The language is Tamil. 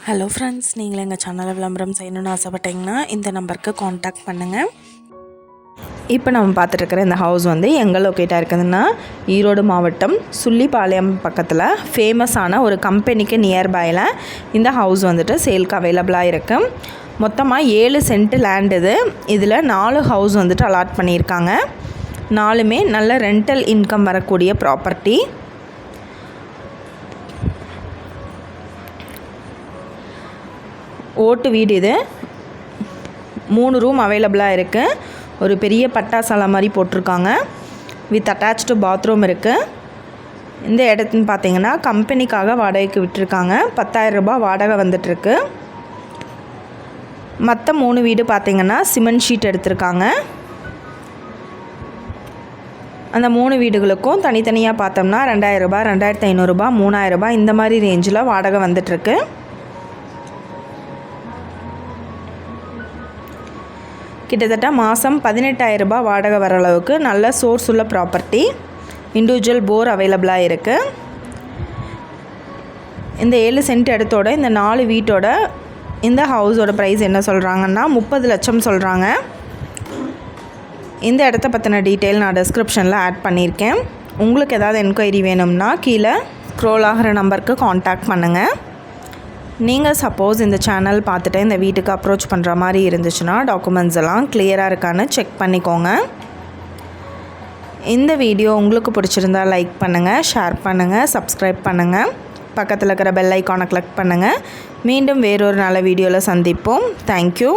ஹலோ ஃப்ரெண்ட்ஸ், நீங்கள் எங்கள் சேனலில் விளம்பரம் செய்யணுன்னு ஆசைப்பட்டீங்கன்னா இந்த நம்பருக்கு காண்டாக்ட் பண்ணுங்கள். இப்போ நம்ம பார்த்துட்ருக்கிற இந்த ஹவுஸ் வந்து எங்கே லொக்கேட்டாக இருக்குதுன்னா, ஈரோடு மாவட்டம் சுள்ளிப்பாளையம் பக்கத்தில் ஃபேமஸான ஒரு கம்பெனிக்கு நியர்பையில் இந்த ஹவுஸ் வந்துட்டு சேல்க்கு அவைலபிளாக இருக்குது. மொத்தமாக 7 சென்ட் லேண்ட் இது. இதில் 4 ஹவுஸ் வந்துட்டு அலாட் பண்ணியிருக்காங்க. 4மே நல்ல ரெண்டல் இன்கம் வரக்கூடிய ப்ராப்பர்ட்டி. ஓட்டு வீடு இது. 3 ரூம் அவைலபிளாக இருக்குது. ஒரு பெரிய பட்டாசாலை மாதிரி போட்டிருக்காங்க. வித் அட்டாச்டு பாத்ரூம் இருக்குது. இந்த இடத்துன்னு பார்த்தீங்கன்னா கம்பெனிக்காக வாடகைக்கு விட்டுருக்காங்க. 10,000 ரூபாய் வாடகை வந்துட்டுருக்கு. மற்ற 3 வீடு பார்த்திங்கன்னா சிமெண்ட் ஷீட் எடுத்திருக்காங்க. அந்த 3 வீடுகளுக்கும் தனித்தனியாக பார்த்தோம்னா 2,000 ரூபாய், 2,500 ரூபாய், 3,000 ரூபாய் இந்த மாதிரி ரேஞ்சில் வாடகை வந்துட்டுருக்கு. கிட்டத்தட்ட மாதம் 18,000 ரூபாய் வாடகை வர அளவுக்கு நல்ல சோர்ஸ் உள்ள ப்ராப்பர்ட்டி. இண்டிவிஜுவல் போர் அவைலபிளாக இருக்குது. இந்த 7 சென்ட் இடத்தோட இந்த 4 வீட்டோட இந்த ஹவுஸோட ப்ரைஸ் என்ன சொல்கிறாங்கன்னா 30 லட்சம் சொல்கிறாங்க. இந்த இடத்த பற்றின டீட்டெயில் நான் டிஸ்கிரிப்ஷனில் ஆட் பண்ணியிருக்கேன். உங்களுக்கு ஏதாவது என்கொயரி வேணும்னா கீழே ஸ்க்ரோல் ஆகிற நம்பருக்கு காண்டாக்ட் பண்ணுங்கள். நீங்கள் சப்போஸ் இந்த சேனல் பார்த்துட்டு இந்த வீட்டுக்கு அப்ரோச் பண்ணுற மாதிரி இருந்துச்சுன்னா டாக்குமெண்ட்ஸ் எல்லாம் கிளியராக இருக்கான்னு செக் பண்ணிக்கோங்க. இந்த வீடியோ உங்களுக்கு பிடிச்சிருந்தா லைக் பண்ணுங்கள், ஷேர் பண்ணுங்கள், சப்ஸ்கிரைப் பண்ணுங்கள். பக்கத்தில் இருக்கிற பெல் ஐக்கானை கிளிக் பண்ணுங்கள். மீண்டும் வேறொரு நல்ல வீடியோவில் சந்திப்போம். தேங்க்யூ.